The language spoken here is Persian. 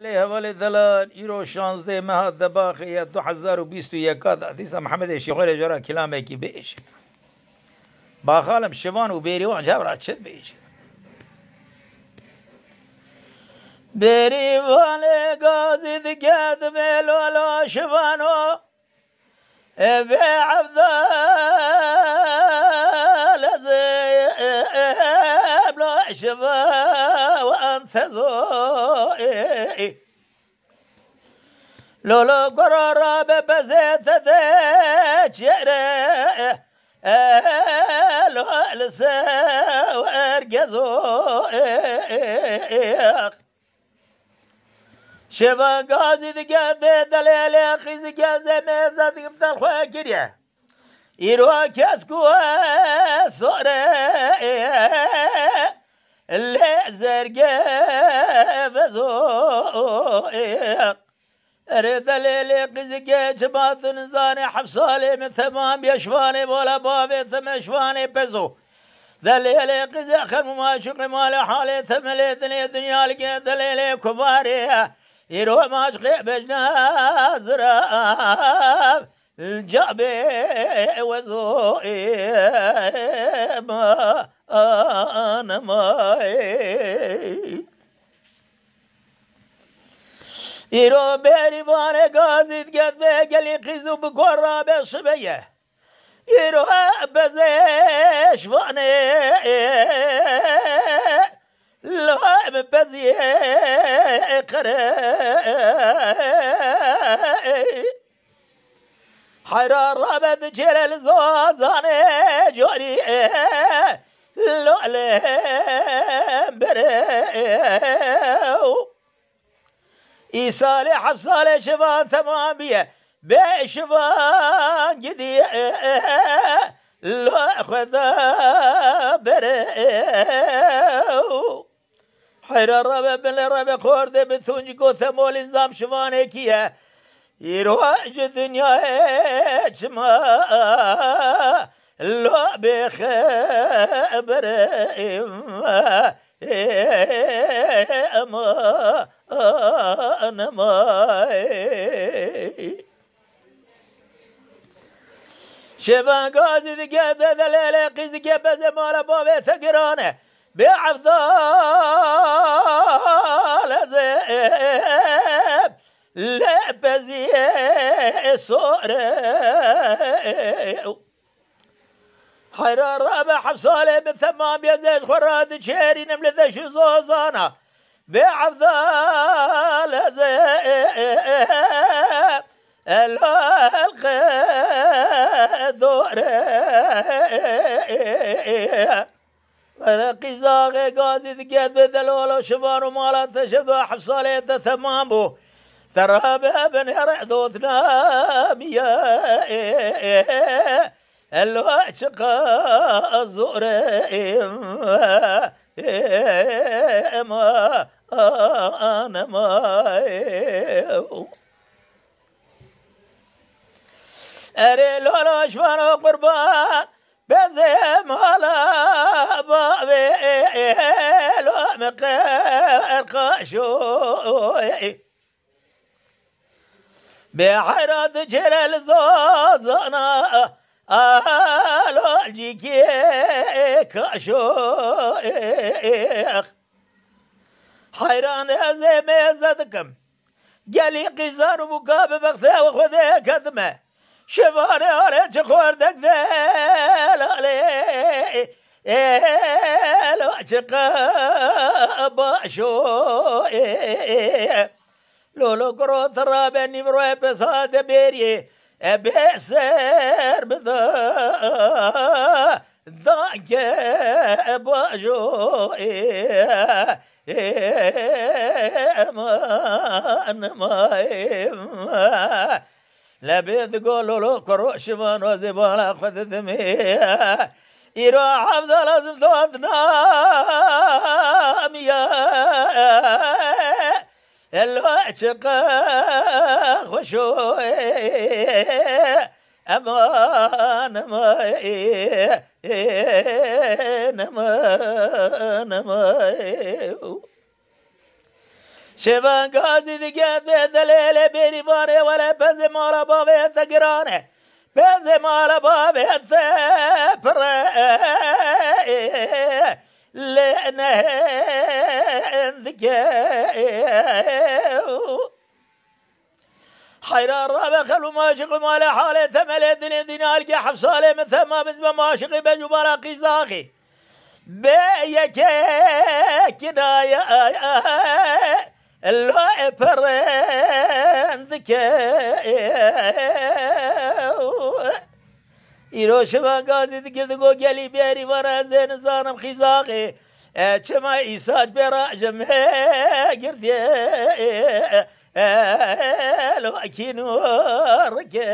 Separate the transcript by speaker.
Speaker 1: حوالی دلال ایرو 16 ماه دباغی 2021 دیسا محمد شیخوری جرا کلامه کی بیش با خالم شوان و بیریوان جبرا چد بیش بیریوان گازی دکد ملولا شوانو ابی عبدال زیب لا شوا وانت زوئی لولو قرارا ببزيت تشيره لو لسا ورقزو شبا قاضي دقات بدليل خيز قازي ميزة دقمت الخواكرية إيروا كاسكو صورة اللي زرقا فزوئ ريت الليلي قزقي جبات نزاني حفصالي من ثمام يشفاني ولا بابي ثم شفاني بزو ذليلي قزق خرم ما شقي مال حالي ثملي دنيا لقيت الليلي كباري يروح ما شقي بجنا زراب الجعبي وزوئي ما أنا ماي إيرو بيري باني قازيد قد بيقلي قيزو بقرى بالصبية إيرو بزيش فاني لو بزي قري حيران رابد جيل الزوزاني جوري لو عليهم بريو إيصالي حفصالي شفان ثمامية بشفان جدي لو خذا بريو حيران رابد من الرابد خورد بثونجكو ثمول انزام شفاني كيه يروج الدنيا جما لو بخبر ما أنا ماي شبان قاضي دقا بذليلي قيز دقا بزمال بابي تقرانه بعفضال زيب لبزي صوري حيران رابع حفصالي من ثمام يزيش خراد شيري نمل ذا شزوزانا بعفضال زيب الخ دوري فرقي زاغي قاضي ذكيت بذلولو شبانو مالا تشبه حفصالي ثمامو ترى بابن يرعدوتنا مياه الواشق الزوري ما أنا ما أري لولو شفانو قربان بزيم على بابي لو مقر قاشوي بحيرات جلال زوزنا آلو الجيكي كاشويخ حيران هزي ميزدكم قالي قيزان ومقابل بغثا وخذي كدمه شفاني عليك خوردك ذيل علي لو عشق باشوي لولو قروت رابني بروي بصاد بيري بسر بذا ضاق باشوي ما لبيد قولوا له كرو شفان وزبالا خذ ثمي يروح عبد لازم تودنا ميا الوعشق خشوي أمان ما نما شبان قازي دقات دليل بيري باري ولا بزي مالا بابي تقرانه بزي مالا بابي تفري لأنه ذكاء حيران رابع خلو ماشق مالا حالي ثملي دني دينالك حفصالي مثل ما بزم ماشقي بجبالا قيزاقي بيك كنايا اللي فرن ذكاء ایرو شما گازی دکرد گو گلی بیاری ورا زین زانم خیزاقی چما ایساج برا جمعه گردی لو اکینو رکی